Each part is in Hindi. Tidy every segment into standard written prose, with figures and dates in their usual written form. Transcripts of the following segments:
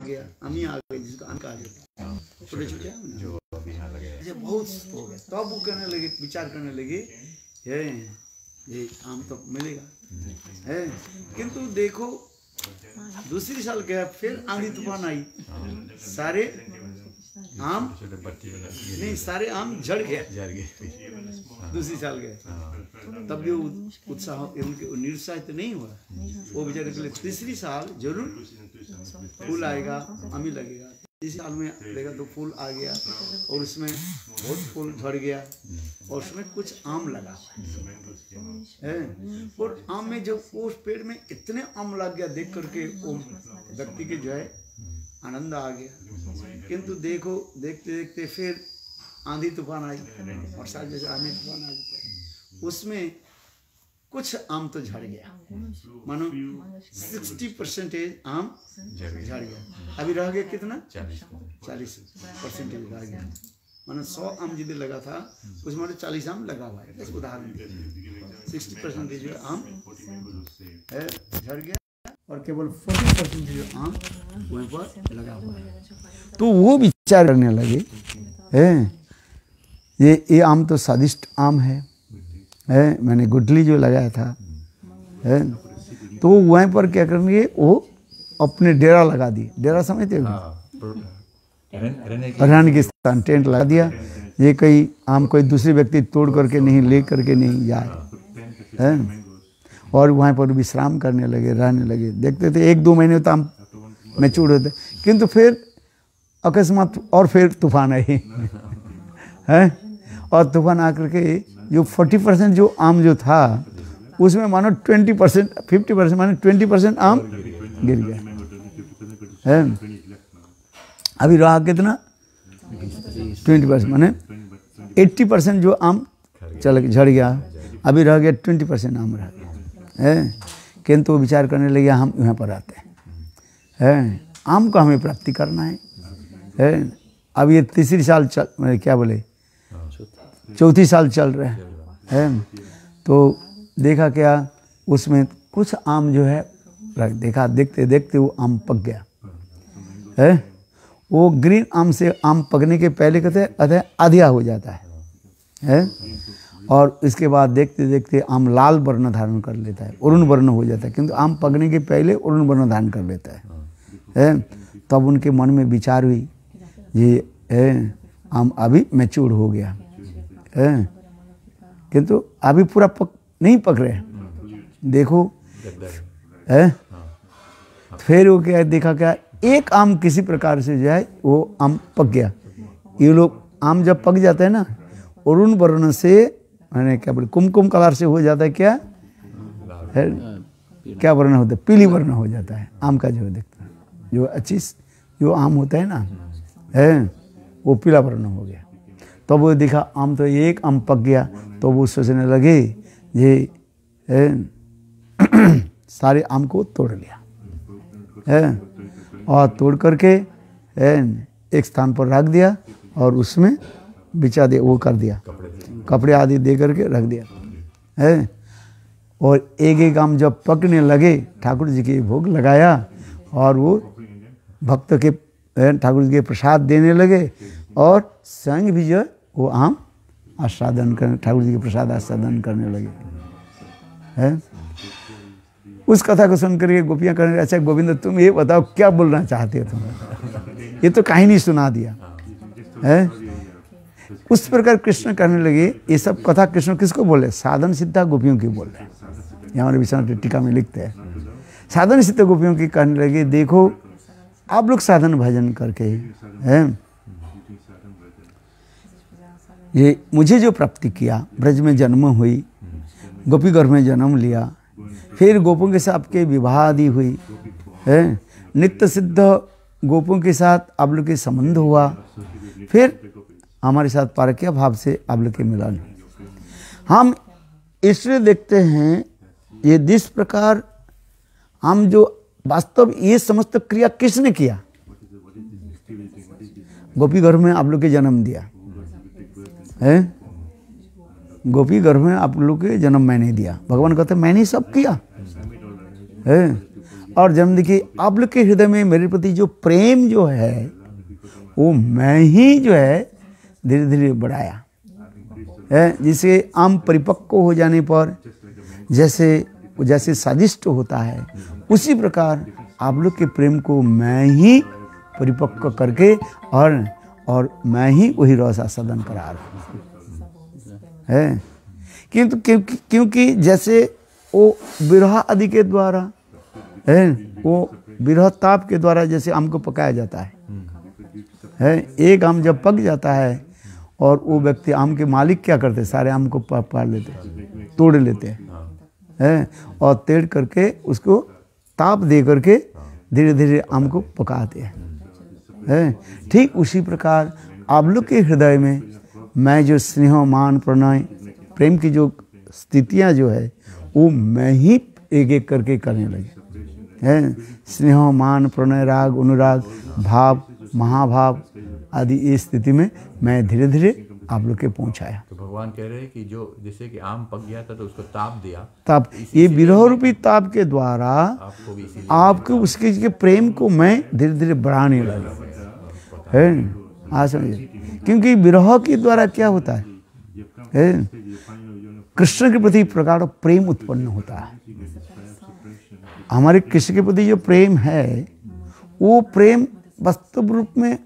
गया, आमी आ गई, जिसको आम कहा जाता है, छोटे छोटे आम जो अभी यहाँ लगे हैं, बहुत हो गया। तब वो कहने लगे, विचार करने लगे, ये आम तो मिलेगा है, किंतु देखो दूसरी साल गया, फिर आंधी तूफान आई, सारे आम नहीं, सारे आम झड़ गए दूसरी साल गए। तब भी उत्साह, उनके निरुत्साहित तो नहीं हुआ, वो बेचारे के लिए तीसरी साल जरूर फूल आएगा, आमी लगेगा। तीसरी साल में देखा तो फूल आ गया, और उसमें बहुत फूल झड़ गया, और उसमें कुछ आम लगा है, और आम में जब उस पेड़ में इतने आम लग गया, देख करके वो व्यक्ति के जो है आनंद आ गया। किंतु देखो देखते देखते फिर आंधी तूफान आई, और साथ जैसे आंधी तूफान आ जाता है, उसमें कुछ आम तो झड़ गया, मानो 60% आम झड़ गया। अभी रह गया कितना? 40% रह गया। मानो 100 आम जिधर लगा था, उसमें 40 आम लगा हुआ है। उदाहरण 60% जो आम है झड़ गया, और केवल 40% जो आम वहीं पर लगा हुआ है। तो वो विचार करने लगे, ये आम तो स्वादिष्ट आम है, मैंने गुठली जो लगाया था, तो वहीं पर क्या करेंगे, वो अपने डेरा लगा दिए। डेरा समझते हो? रहने के स्थान, टेंट लगा दिया, ये कहीं आम कोई दूसरे व्यक्ति तोड़ करके नहीं, ले करके नहीं जाए, और वहाँ पर विश्राम करने लगे, रहने लगे। देखते थे 1-2 महीने तो आम मैच्योर होते, किंतु फिर अकस्मात और फिर तूफान आई है, और तूफान आकर के जो 40% जो आम जो था, उसमें मानो 20%, 50% मानो 20% आम गिर गया है। अभी रहा कितना? 20%, माने 80% जो आम झड़ गया, अभी रह गया 20% आम रह गया है। किंतु विचार करने लगे, हम यहाँ पर आते हैं, आम को हमें प्राप्ति करना है। अब ये तीसरी साल क्या बोले, चौथी साल चल रहे हैं, तो देखा क्या, उसमें कुछ आम जो है देखा, देखते देखते वो आम पक गया है। वो ग्रीन आम से आम पकने के पहले कहते आधिया हो जाता है, और इसके बाद देखते देखते आम लाल वर्ण धारण कर लेता है, अरुण वर्ण हो जाता है, किंतु आम पकने के पहले अरुण वर्ण धारण कर लेता है। तब उनके मन में विचार हुई, ये आम अभी मैच्योर हो गया, किंतु अभी पूरा नहीं पक रहे, देखो फिर वो क्या देखा, क्या एक आम किसी प्रकार से जो है वो आम पक गया। ये लोग आम जब पक जाता है ना, अरुण वर्ण से, मैंने क्या बोले, कुमकुम कलर से हो जाता है, क्या है, क्या वर्ण होता है, पीली वर्ण हो जाता है आम का, जो देखता है, जो अच्छी जो आम होता है ना, वो पीला वर्ण हो गया। तो वो देखा आम तो एक आम पक गया, तो वो सोचने लगे, ये सारे आम को तोड़ लिया, और तोड़ करके एक स्थान पर रख दिया, और उसमें बिछा दे, वो कर दिया, कपड़े आदि दे करके रख दिया, और एक एक आम जब पकने लगे, ठाकुर जी के भोग लगाया, और वो भक्त के ठाकुर जी के प्रसाद देने लगे, और संग भी जो वो आम आस्वादन करने, ठाकुर जी के प्रसाद आस्वादन करने लगे है। उस कथा को सुन करके गोपियाँ कहने, अच्छा गोविंद तुम ये बताओ क्या बोलना चाहते हो तुम, ये तो कहानी सुना दिया है। उस प्रकार कृष्ण कहने लगे, ये सब कथा कृष्ण किसको बोले, साधन सिद्धा गोपियों की बोल रहे हैं। ये हमारे विश्वनाथ टीका में लिखते हैं, साधन सिद्ध गोपियों की कहने लगे, देखो आप लोग साधन भजन करके हैं, ये मुझे जो प्राप्ति किया, ब्रज में जन्म हुई, गोपी घर में जन्म लिया, फिर गोपों के साथ आपके विवाह आदि हुई है, नित्य सिद्ध गोपों के साथ आप लोग के संबंध हुआ, फिर हमारे साथ पारकीय भाव से आप लोग के मिलन। हम इसलिए देखते हैं, ये जिस प्रकार हम जो वास्तव ये समस्त क्रिया किसने किया, गोपी घर में आप लोग के जन्म दिया है, गोपी गर्भ में आप लोग के जन्म मैंने दिया। भगवान कहते मैंने सब किया है, और जन्म देखिए आप लोग के हृदय में मेरे प्रति जो प्रेम जो है वो मैं ही जो है धीरे धीरे बढ़ाया है। जिसे आम परिपक्व हो जाने पर जैसे स्वादिष्ट होता है, उसी प्रकार आप लोग के प्रेम को मैं ही परिपक्व करके और मैं ही वही रस आस्वादन करा रहा हूँ है। किंतु क्योंकि जैसे वो विरह आदि के द्वारा है, वो विरह ताप के द्वारा जैसे आम को पकाया जाता है। एक आम जब पक जाता है और वो व्यक्ति आम के मालिक क्या करते, सारे आम को पार लेते, तोड़ लेते हैं और तेड़ करके उसको ताप दे करके धीरे धीरे आम को पकाते हैं। ठीक उसी प्रकार आप लोग के हृदय में मैं जो स्नेह मान प्रणय प्रेम की जो स्थितियाँ जो है वो मैं ही एक एक करके करने लगे हैं। स्नेह मान प्रणय राग अनुराग भाव महाभाव आदि इस स्थिति में मैं धीरे धीरे आप लोग के पहुंचाया। तो भगवान कह रहे हैं कि जो जैसे कि आम पक गया था तो उसको ताप दिया, ताप ये विरह रूपी ताप के द्वारा आपको उसके प्रेम को मैं धीरे धीरे बढ़ाने लगा है। हाँ समझिए, क्योंकि विरह के द्वारा क्या होता है कृष्ण के प्रति प्रकार प्रेम उत्पन्न होता है। हमारे कृष्ण के प्रति जो प्रेम है वो प्रेम वास्तव रूप में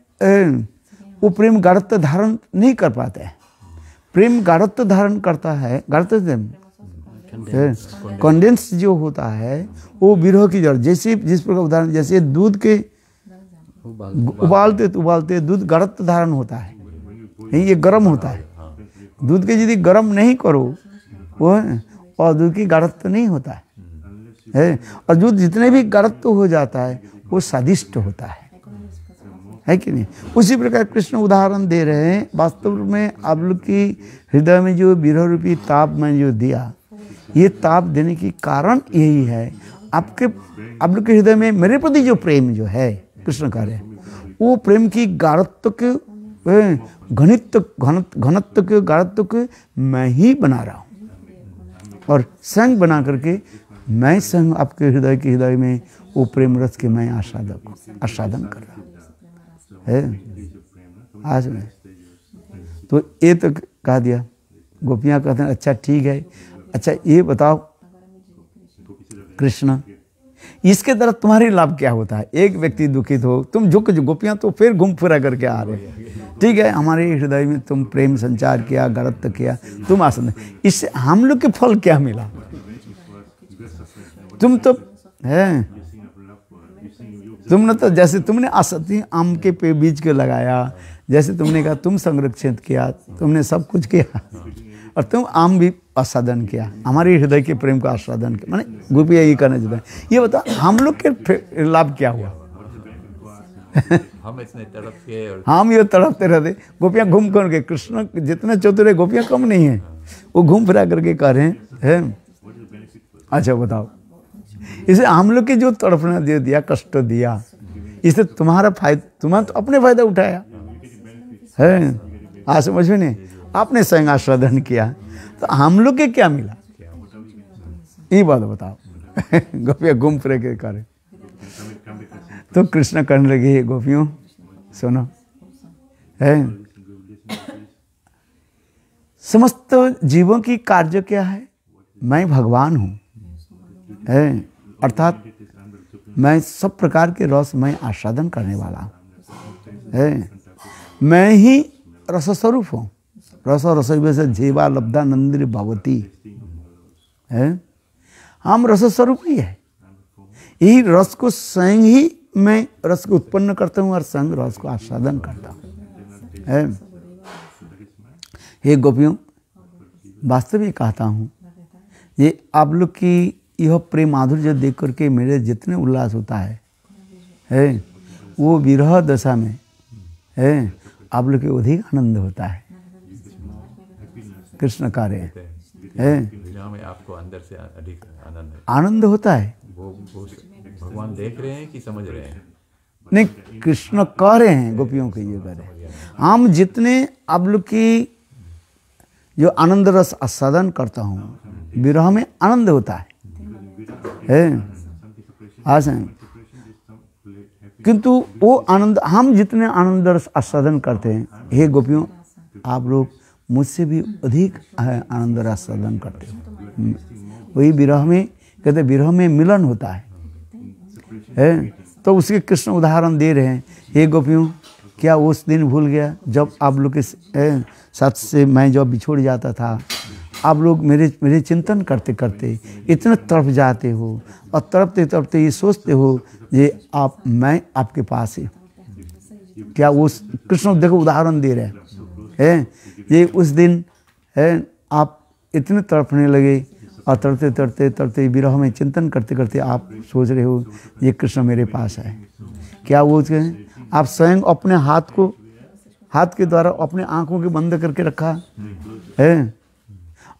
वो प्रेम गाढ़त्व धारण नहीं कर पाता है। प्रेम गाढ़त्व धारण करता है, कंडेंस जो होता है वो विरह की जड़, जैसे जिस प्रकार उदाहरण जैसे दूध के उबालते दूध गाढ़त्व धारण होता है, ये गर्म होता है। दूध के यदि गर्म नहीं करो वो और दूध की गाढ़त्व नहीं होता है और दूध जितने भी गाढ़त्व हो जाता है वो स्वादिष्ट होता है कि नहीं। उसी प्रकार कृष्ण उदाहरण दे रहे हैं। वास्तव में आप लोग की हृदय में जो विरह रूपी ताप मैं जो दिया, ये ताप देने की कारण यही है आप लोग के हृदय में मेरे प्रति जो प्रेम जो है कृष्ण कह रहे हैं वो प्रेम की गाढ़त्व के घनत्व के गाढ़त्व के मैं ही बना रहा हूँ और संग बना करके मैं संग आपके हृदय में वो प्रेम रस के मैं आस्वादन कर रहा हूँ है। आज में तो ये तो कह दिया। गोपियाँ कहते हैं अच्छा ठीक है, अच्छा ये बताओ कृष्ण इसके तरह तुम्हारी लाभ क्या होता है। एक व्यक्ति दुखित हो, तुम झुक गोपियाँ तो फिर घूम फिरा करके आ रहे, ठीक है हमारे हृदय में तुम प्रेम संचार किया, गाढ़त्व किया, तुम आसन, इससे हम लोग के फल क्या मिला। तुम तो है तुमने तो जैसे तुमने आसक्ति आम के पे बीज के लगाया, जैसे तुमने कहा तुम संरक्षित किया, तुमने सब कुछ किया और तुम आम भी आस्वादन किया, हमारे हृदय के प्रेम का आस्वादन किया। माने गोपियाँ ये कहना चाहते हैं। ये बताओ हम लोग के लाभ क्या हुआ। हम इतने तड़पते और हम ये तड़पते रहते, गोपियाँ घूम करके कृष्ण जितने चतुर है गोपियाँ कम नहीं है, वो घूम फिरा करके कह रहे हैं। अच्छा बताओ इसे हम लोग के जो तड़पना दे दिया, कष्ट दिया, इसे तुम्हारा फायदा, तुम्हारा तो अपने फायदा उठाया है। आज समझ में नहीं, आपने स्वयं आस्वादन किया तो हम लोग के क्या मिला, ये बात बताओ। गोपियाँ घूम फिर के करे तो कृष्ण कहने लगे गोपियों सुनो है, समस्त जीवों की कार्य क्या है, मैं भगवान हूँ है, अर्थात मैं सब प्रकार के रस मैं आस्वादन करने वाला हूँ है। मैं ही रस स्वरूप हूँ, रस रसोई से जीवा लब्धा नंदिर भगवती है। हम रस स्वरूप ही है, यही रस को स्वयं ही मैं रस को उत्पन्न करता हूँ और स्वयं रस को आस्वादन करता हूँ है। हे गोपियों वास्तविक कहता हूँ, ये आप लोग की यह प्रेम माधुर्य देख करके मेरे जितने उल्लास होता है वो विरह दशा में है आप लोग के अधिक आनंद होता है। कृष्ण कार्य है में आपको अंदर से अधिक आनंद होता है। वो भगवान देख रहे हैं कि समझ रहे हैं? नहीं, कृष्ण कह रहे हैं गोपियों के ये कह रहे हैं। हम जितने आप लोग की जो आनंद रस आस्वादन करता हूँ, विरह में आनंद होता है आस हैं। किंतु वो आनंद, हम जितने आनंद आस्वादन करते हैं, हे गोपियों आप लोग मुझसे भी अधिक आनंद आस्वादन करते हो। वही विरह में, कहते विरह में मिलन होता है? तो उसके कृष्ण उदाहरण दे रहे हैं। हे गोपियों क्या उस दिन भूल गया जब आप लोग के साथ से मैं जब बिछोड़ जाता था, आप लोग मेरे चिंतन करते करते इतने तड़प जाते हो, और तड़पते तड़पते ये सोचते हो ये मैं आपके पास है। क्या वो कृष्ण देखो उदाहरण दे रहे हैं, ये उस दिन आप इतने तड़पने लगे, और तड़पते तड़पते तड़पते विरह में चिंतन करते करते आप सोच रहे हो ये कृष्ण मेरे पास है। क्या वो आप स्वयं अपने हाथ के द्वारा अपने आंखों के बंद करके रखा है,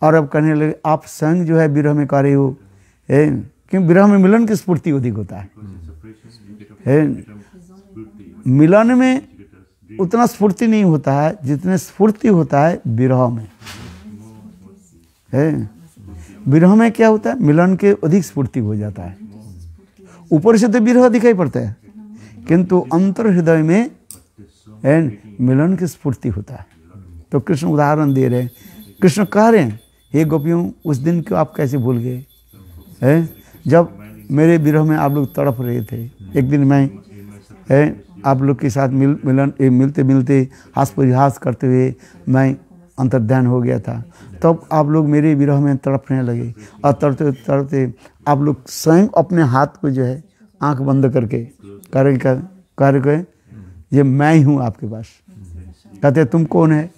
और अब कहने लगे आप स्वयं जो है विरह में कर रहे हो, क्योंकि विरह में मिलन की स्फूर्ति अधिक होता है। मिलन में उतना स्फूर्ति नहीं होता है जितने स्फूर्ति होता है विरह में। विरह में क्या होता है, मिलन के अधिक स्फूर्ति हो जाता है। ऊपर से तो विरह दिखाई पड़ता है, किंतु अंतर हृदय में मिलन की स्फूर्ति होता है। तो कृष्ण उदाहरण दे रहे हैं, कृष्ण कह रहे हैं हे गोपियों उस दिन को आप कैसे भूल गए, जब मेरे विरह में आप लोग तड़प रहे थे। एक दिन मैं आप लोग के साथ मिलते मिलते हास परिहास करते हुए मैं अंतर्ध्यान हो गया था, तब आप लोग मेरे विरह में तड़पने लगे, और तड़पते तड़पते आप लोग स्वयं अपने हाथ को जो है आंख बंद करके करके ये मैं ही हूँ आपके पास। कहते तुम कौन है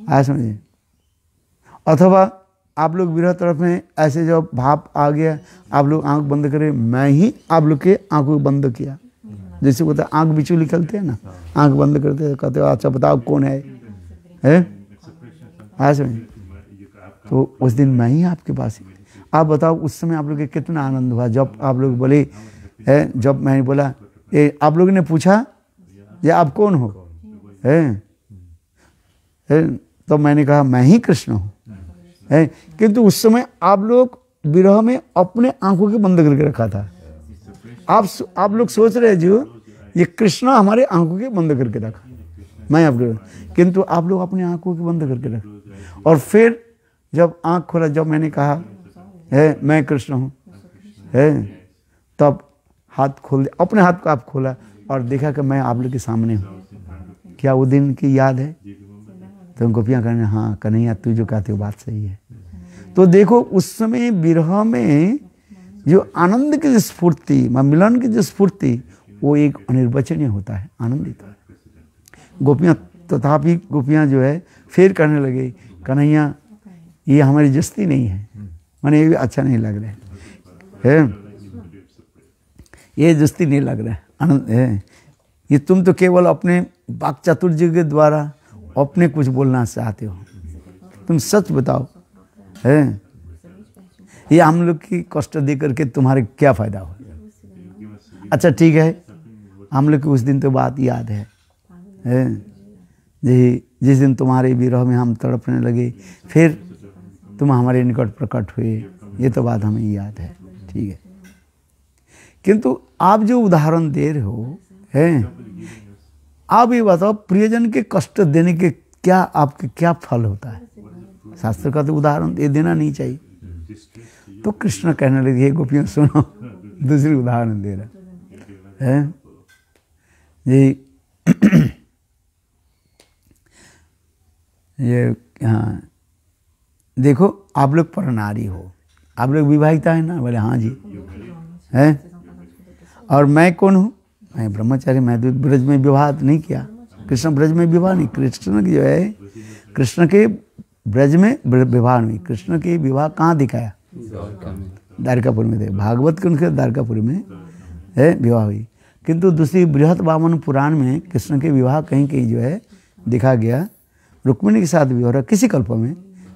आया समझिए। अथवा आप लोग विरह तरफ में ऐसे जब भाव आ गया, आप लोग आंख बंद करें, मैं ही आप लोग के आंखों को बंद किया। जैसे होता है आंख बिचू निकलते हैं ना, आंख बंद करते हैं, कहते हो अच्छा बताओ कौन है आया समझिए। तो उस दिन मैं ही आपके पास। आप बताओ उस समय आप लोग के कितना आनंद हुआ जब आप लोग बोले जब मैंने बोला आप लोगों ने पूछा ये आप कौन हो, तो मैंने कहा मैं ही कृष्ण हूँ। किंतु उस समय आप लोग विरह में अपने आंखों के बंद करके रखा था। आप लोग सोच रहे जो ये कृष्ण हमारे आंखों के बंद करके रखा, मैं आप लोग, किंतु आप लोग अपने आंखों के बंद करके रखा। और फिर जब आंख खोला, जब मैंने कहा मैं कृष्ण हूँ, तब हाथ खोल दिया, अपने हाथ को आप खोला और देखा कि मैं आप लोग के सामने हूँ। क्या वो दिन की याद है? तो गोपियाँ कहने हाँ कन्हैया तू जो कहते हो बात सही है। तो देखो उस समय विरह में जो आनंद की स्फूर्ति, मिलन की जो स्फूर्ति, वो एक अनिर्वचनीय होता है, आनंदित है। गोपियाँ तथापि गोपियाँ जो है फिर कहने लगे कन्हैया ये हमारी जस्ती नहीं है, माने ये भी अच्छा नहीं लग रहा है, ये जस्ती नहीं लग रहा है, आनंद है ये। तुम तो केवल अपने वाक् चातुर्य के द्वारा अपने कुछ बोलना चाहते हो, तुम सच बताओ ये हम लोग की कष्ट दे करके तुम्हारे क्या फायदा हो। अच्छा ठीक है, हम लोग की उस दिन तो बात याद है जिस दिन तुम्हारे विरह में हम तड़पने लगे, फिर तुम हमारे निकट प्रकट हुए, ये तो बात हमें याद है, ठीक है। किंतु आप जो उदाहरण दे रहे हो आप ये बताओ प्रियजन के कष्ट देने के क्या आपके क्या फल होता है? शास्त्र का तो उदाहरण ये देना नहीं चाहिए। तो कृष्ण कहने लगे हे गोपियों सुनो, दूसरी उदाहरण दे रहा है ये हाँ देखो आप लोग परनारी हो, आप लोग विवाहिता है ना? बोले हाँ जी है। और मैं कौन हूँ? मैं ब्रह्मचारी, मैं तो ब्रज में विवाह नहीं किया। कृष्ण ब्रज में विवाह नहीं, कृष्ण की जो है कृष्ण के ब्रज में विवाह नहीं। कृष्ण के विवाह कहाँ दिखाया? द्वारकापुर में थे, भागवत के उनके द्वारकापुर में है विवाह हुई। किंतु दूसरी बृहत वामन पुराण में कृष्ण के विवाह कहीं कहीं जो है दिखा गया, रुक्मिणी के साथ विवाह रहा किसी कल्प में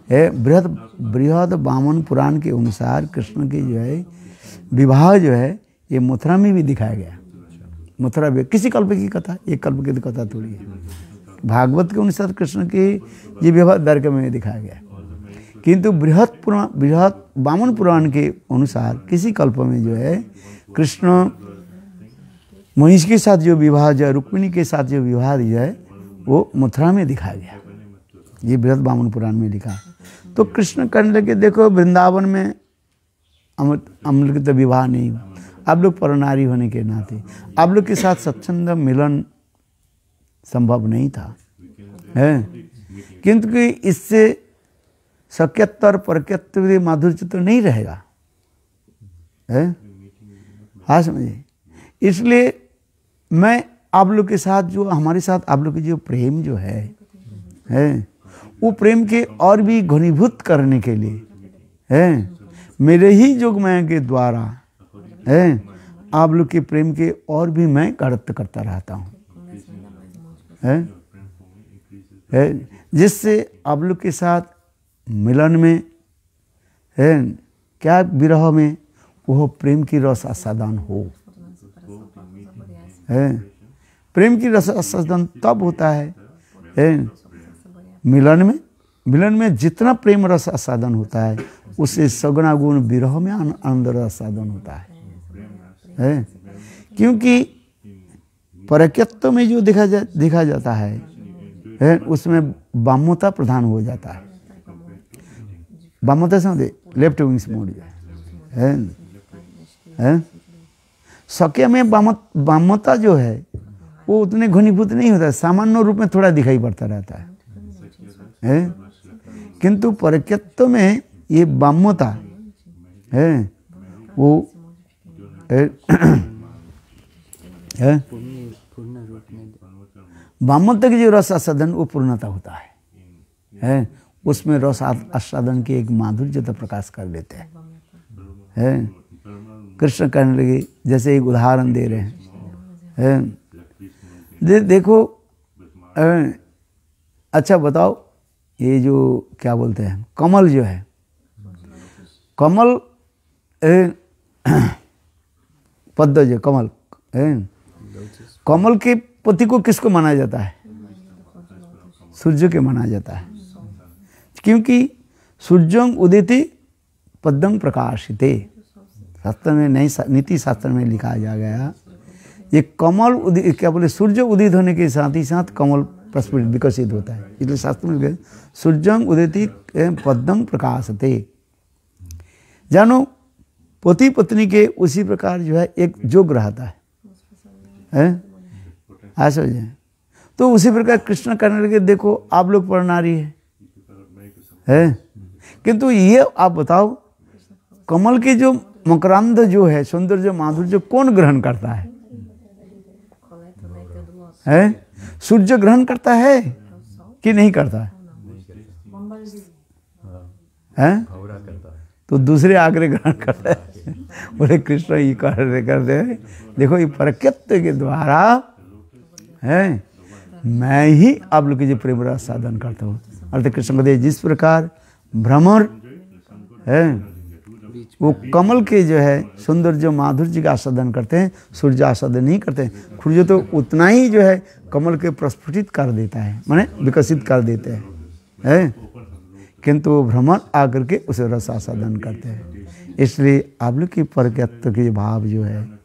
है। बृहद वामन पुराण के अनुसार कृष्ण के जो है विवाह जो है ये मथुरा में भी दिखाया गया। मथुरा भी किसी कल्प की कथा, एक कल्प की कथा थोड़ी है। भागवत के अनुसार कृष्ण के ये विवाह द्वारका में दिखाया गया। किंतु बृहत वामन पुराण के अनुसार किसी कल्प में जो है कृष्ण महिष के साथ जो विवाह जो है, रुक्मिणी के साथ जो विवाह जो है वो मथुरा में दिखाया गया। ये बृहत वामन पुराण में लिखा। तो कृष्ण कहने लगे देखो वृंदावन में हम लोग तो विवाह नहीं हुआ, आप लोग परनारी होने के नाते आप लोग के साथ स्वच्छंद मिलन संभव नहीं था, है किंतु इससे सख्यत्व और परक्यत्व माधुर्य तो नहीं रहेगा, है हाँ समझे। इसलिए मैं आप लोग के साथ जो हमारे साथ आप लोग की जो प्रेम जो है वो प्रेम के और भी घनीभूत करने के लिए है मेरे ही जोगमाया के द्वारा है आप लोग के प्रेम के और भी मैं गढ़त करता रहता हूँ, है जिससे आप लोग के साथ मिलन में है क्या विरह में वो प्रेम की रस आस्वादन हो, है प्रेम की रस आस्वादन तब होता है मिलन में जितना प्रेम रस आस्वादन होता है उससे सगुना गुण विरह में आनंद रस आस्वादन होता है क्योंकि परक्यत्व में जो देखा जाता है उसमें वामता प्रधान हो जाता है। वामता समझे लेफ्ट विंग्स मोड है सख्य में वामता जो है वो उतने घनीभूत नहीं होता, सामान्य रूप में थोड़ा दिखाई पड़ता रहता है किंतु परक्यत्व में ये वामता है वो वामता की जो रस आस्वादन वो पूर्णता होता है उसमें रस आस्वादन की एक माधुर्य तो प्रकाश कर देते हैं। कृष्ण कहने लगे जैसे एक उदाहरण दे रहे हैं देखो अच्छा बताओ ये जो क्या बोलते हैं कमल जो है कमल पद्म जो कमल कमल के पति को किसको माना जाता है? सूर्य के माना जाता है क्योंकि सूर्यं उदिति पद्मं प्रकाशिते शास्त्र में नहीं नीति शास्त्र में लिखा जा गया ये कमल उदित क्या बोले सूर्य उदित होने के साथ ही साथ कमल प्रस्फुटित विकसित होता है इसलिए शास्त्र में सूर्यं उदिति पद्मं प्रकाशते। जानो पति पत्नी के उसी प्रकार जो है एक जोग रहता है ऐसा है तो उसी प्रकार कृष्ण करने लगे देखो आप लोग परनारी है किंतु ये आप बताओ कमल के जो मकरंद जो है सौंदर्य माधुर्य कौन ग्रहण करता है? सूर्य ग्रहण करता है कि नहीं करता है? तो दूसरे आग्रह ग्रहण करता है। बोले कृष्ण ये करते हैं देखो ये परक्यत्व के द्वारा है मैं ही आप लोग के जो प्रेम रस साधन करता हूँ। अर्थ कृष्ण कहते जिस प्रकार भ्रमर है वो कमल के जो है सौंदर्य माधुर्य का आस्वादन करते हैं, सूर्य आस्वादन नहीं करते हैं। सूर्य तो उतना ही जो है कमल के प्रस्फुटित कर देता है माने विकसित कर देते हैं किंतु भ्रमर आकर के उसे रस आस्वादन करते हैं। इसलिए आप लोग की परक्यत्व के भाव जो है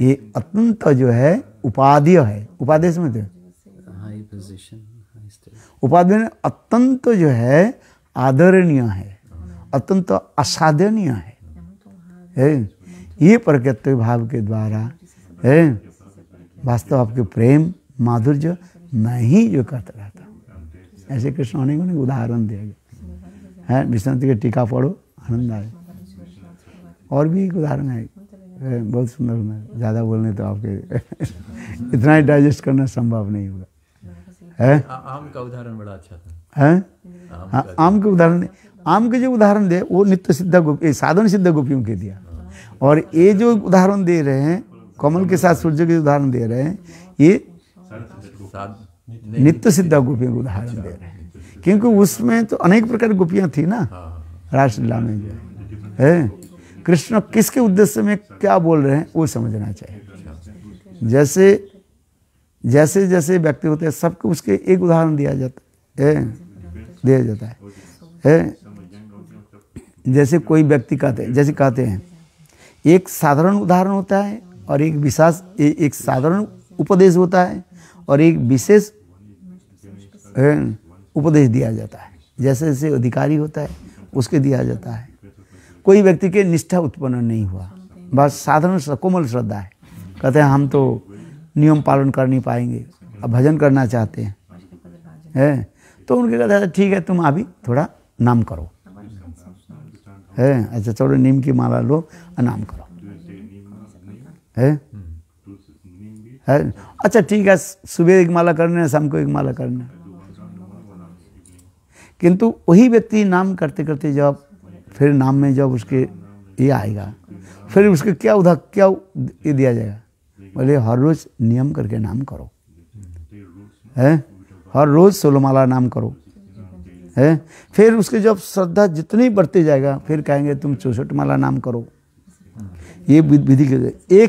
ये अत्यंत जो है उपादेय है। उपादेय समझते हो? उपादेय अत्यंत जो है आदरणीय है अत्यंत असाधनीय है ये परक्यत्व भाव के द्वारा है वास्तव आपके प्रेम माधुर्य मैं ही जो करता रहता हूँ। ऐसे कृष्ण अनेक अनेक उदाहरण दिया गया है। विष्णु के टीका पढ़ो आनंद आए। और भी एक उदाहरण है बहुत सुंदर सुंदर, ज़्यादा बोलने तो आपके इतना ही डाइजेस्ट करना संभव नहीं होगा। है आम का उदाहरण बड़ा अच्छा था। है आम के उदाहरण आम के जो उदाहरण दे वो नित्य सिद्ध गोपी साधन सिद्ध गोपियों के दिया और ये जो उदाहरण दे रहे हैं कमल के साथ सूर्य के उदाहरण दे रहे हैं ये नित्य सिद्ध गोपियों के उदाहरण दे रहे हैं क्योंकि उसमें तो अनेक प्रकार की गोपियां थी ना रासलीला में जो है कृष्ण किसके उद्देश्य में क्या बोल रहे हैं वो समझना चाहिए। जैसे जैसे जैसे व्यक्ति होते हैं सबको उसके एक उदाहरण दिया जाता है है। जैसे कोई व्यक्ति कहते हैं एक साधारण उदाहरण होता है और एक विशेष, एक साधारण उपदेश होता है और एक विशेष उपदेश दिया जाता है। जैसे जैसे अधिकारी होता है उसके दिया जाता है। कोई व्यक्ति के निष्ठा उत्पन्न नहीं हुआ, बस साधारण कोमल श्रद्धा है, कहते हैं हम तो नियम पालन कर नहीं पाएंगे, अब भजन करना चाहते हैं, तो उनके कहते हैं ठीक है तुम अभी थोड़ा नाम करो, है अच्छा चलो नीम की माला लो और नाम करो, है अच्छा ठीक है सुबह एक माला करना है, शाम को एक माला करना है। किंतु वही व्यक्ति नाम करते करते जब फिर नाम में जब उसके ये आएगा, फिर उसके क्या ये दिया जाएगा, बोले हर रोज नियम करके नाम करो, है हर रोज 16 माला नाम करो, है। फिर उसके जब श्रद्धा जितनी बढ़ते जाएगा फिर कहेंगे तुम 64 माला नाम करो। ये विधि के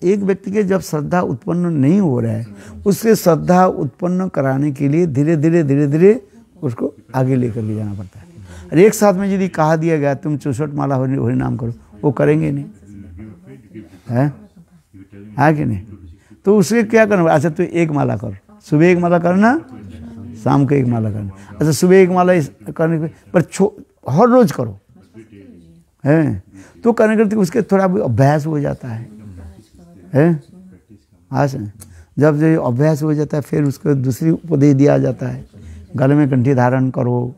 एक व्यक्ति के जब श्रद्धा उत्पन्न नहीं हो रहा है, उसके श्रद्धा उत्पन्न कराने के लिए धीरे धीरे उसको आगे लेकर के जाना पड़ता है। और एक साथ में यदि कहा दिया गया तुम 64 माला हरि नाम करो, वो करेंगे नहीं, है कि नहीं। तो उसके क्या करना, अच्छा तो एक माला करो, सुबह एक माला करना, शाम को एक माला करना। अच्छा सुबह एक माला करने पर हर रोज करो, है तो करने करते उसके थोड़ा अभ्यास हो जाता है। आज जब ये अभ्यास हो जाता है फिर उसको दूसरी उपदेश दिया जाता है, गले में कंठी धारण करो,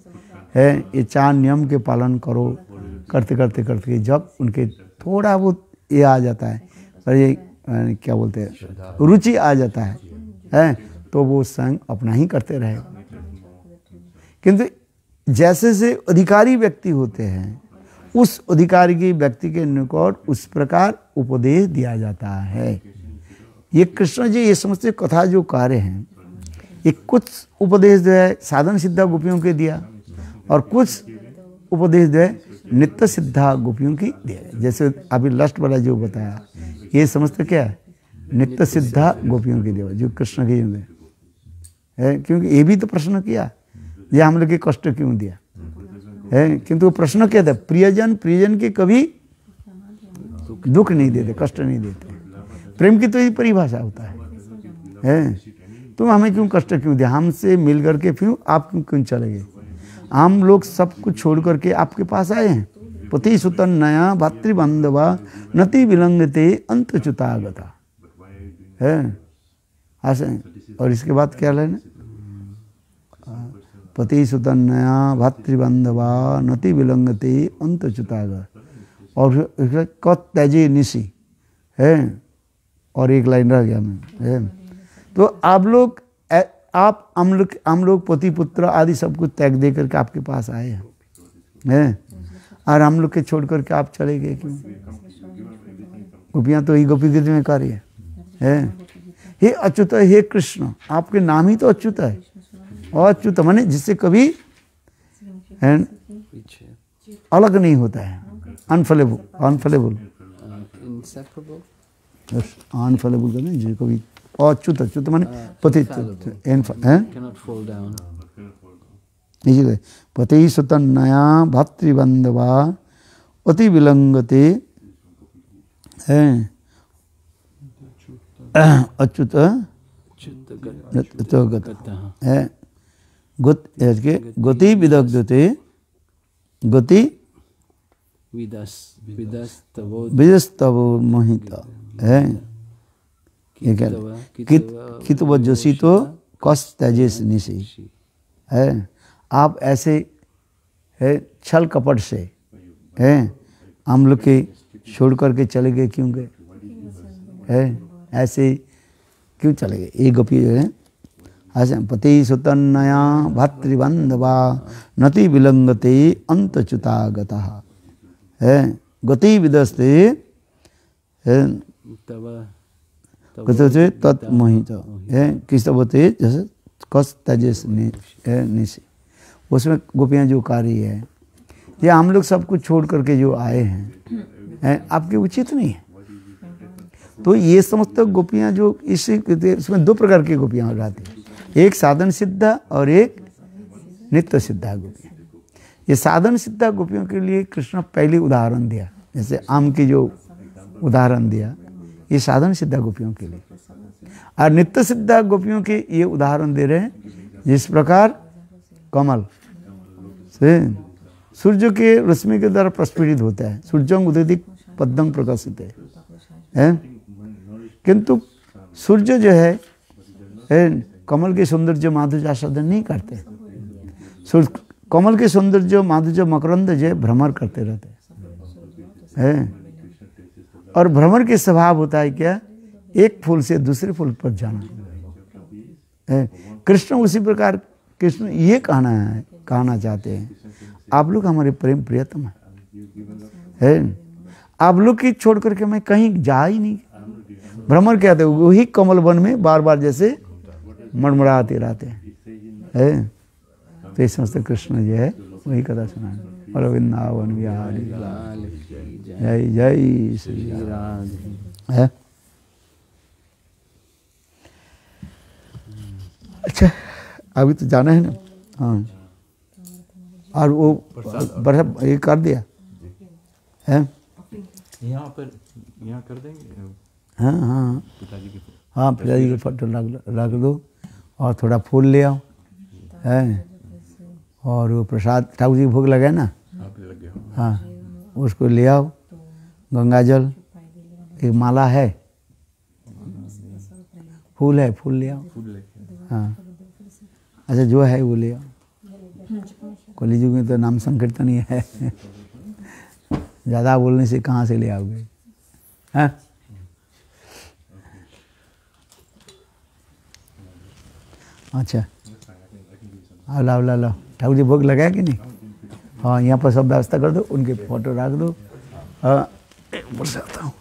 है ये 4 नियम के पालन करो। करते करते जब उनके थोड़ा बहुत ये आ जाता है, और ये क्या बोलते हैं रुचि आ जाता है, तो वो संग अपना ही करते रहे। किंतु जैसे से अधिकारी व्यक्ति होते हैं उस अधिकारी के व्यक्ति के निकट उस प्रकार उपदेश दिया जाता है। ये कृष्ण जी ये समझते कथा जो कार्य हैं, ये कुछ उपदेश जो है साधन सिद्धा गोपियों के दिया और कुछ उपदेश जो है नित्य सिद्धा गोपियों की दिया। जैसे अभी लास्ट वाला जो बताया ये समझते क्या है, नित्य सिद्धा गोपियों की दिया जो कृष्ण के है। क्योंकि ये भी तो प्रश्न किया ये हम लोग के कष्ट क्यों दिया है, किंतु प्रश्न क्या था, प्रियजन के कभी दुख नहीं देते, कष्ट नहीं देते। प्रेम की तो ये परिभाषा होता है तुम हमें क्यों कष्ट क्यों दिया, हमसे मिल करके फिर आप क्यों चले गए, हम लोग सब कुछ छोड़ करके आपके पास आए हैं। पति सुतन नया भातृबंधवा नति विलंगते अंतच्युतागता है ऐसे। और इसके बाद क्या लेना, पति सुतन नया भातृबंधवा नति विलंगते अंतच्युतागता। और कत त्याजे निशी है, और एक लाइन रह गया मैं तो आप लोग हम लोग पति पुत्र आदि सब कुछ त्याग दे करके आपके पास आए हैं, और हम लोग के छोड़ करके आप चले गए क्यों। गोपियाँ तो ही गोपी गीत में कार्य है। हे अच्युत हे कृष्ण, आपके नाम ही तो अच्युत है, और अच्युत माने जिससे कभी अलग नहीं होता है, अनफलेबल करने जो कभी अच्युत माने पति पति सुतन नया भातृबंधवा अति विलंगते अच्युत गति विदग्धते गति विदस्तव मोहित है। कितवजसी तो कस तेजस निशी है। आप ऐसे है छल कपट से है हम लोग के छोड़ करके चले गए क्यों गए है, ऐसे क्यों चले गए। ये गोपी जो है ऐसे पति सुतन नया भातृबंधवा नति विलंगते अंतच्युतागता है। गति विदस्ते तत्मोहित है किस्तवते जैसे कस तेजस निशी। उसमें गोपियाँ जो कार्य है ये हम लोग सब कुछ छोड़ करके जो आए हैं आपके उचित नहीं है। तो ये समस्त गोपियाँ जो इसमें 2 प्रकार की गोपियाँ गाती हैं, एक साधन सिद्धा और एक नित्य सिद्धा गोपियाँ। ये साधन सिद्धा गोपियों के लिए कृष्ण पहले उदाहरण दिया, जैसे आम की जो उदाहरण दिया, ये साधन सिद्धा गोपियों के लिए। और नित्य सिद्धा गोपियों के ये उदाहरण दे रहे हैं, जिस प्रकार कमल से सूर्य के रश्मि के द्वारा प्रस्फुटित होता है, सूर्यं उदित पद्मं प्रकाशित है। किंतु सूर्य जो है कमल के सौंदर्य माधुर्य आस्वादन नहीं करते। कमल के सौंदर्य माधुर्य मकरंद जो भ्रमर करते रहते हैं, और भ्रमर के स्वभाव होता है क्या, एक फूल से दूसरे फूल पर जाना है। कृष्ण उसी प्रकार, कृष्ण ये कहना चाहते हैं, आप लोग हमारे प्रेम प्रियतम है, आप लोग की छोड़ करके मैं कहीं जा ही नहीं। भ्रमर कहते हैं वही कमल वन में बार बार जैसे मड़मड़ाते रहते हैं। तो इस समस्त कृष्ण जो है वही कथा सुनाए। और वृंदावन बिहारी जय जय श्री राधे है। अच्छा अभी तो जाना है ना। हाँ, और वो बर्फ ये कर दिया है यहाँ पर, यहाँ कर देंगे। हाँ हाँ पिताजी की, हाँ पिताजी के फोटो रख दो, और थोड़ा फूल ले आओ है, और वो प्रसाद ठाकुर जी भोग लगे ना, हाँ उसको ले आओ, गंगा जल, एक माला है, फूल है, फूल ले आओ। हाँ अच्छा जो है वो ले आओ। कलियुग में तो नाम संकीर्तन ही है, ज़्यादा बोलने से कहाँ से ले आओगे। हाँ अच्छा लाओ लाओ लाओ, ठाकुर जी भोग लगाया कि नहीं। हाँ यहाँ पर सब व्यवस्था कर दो, उनके फोटो रख दो। हाँ ऊपर से आता हूँ।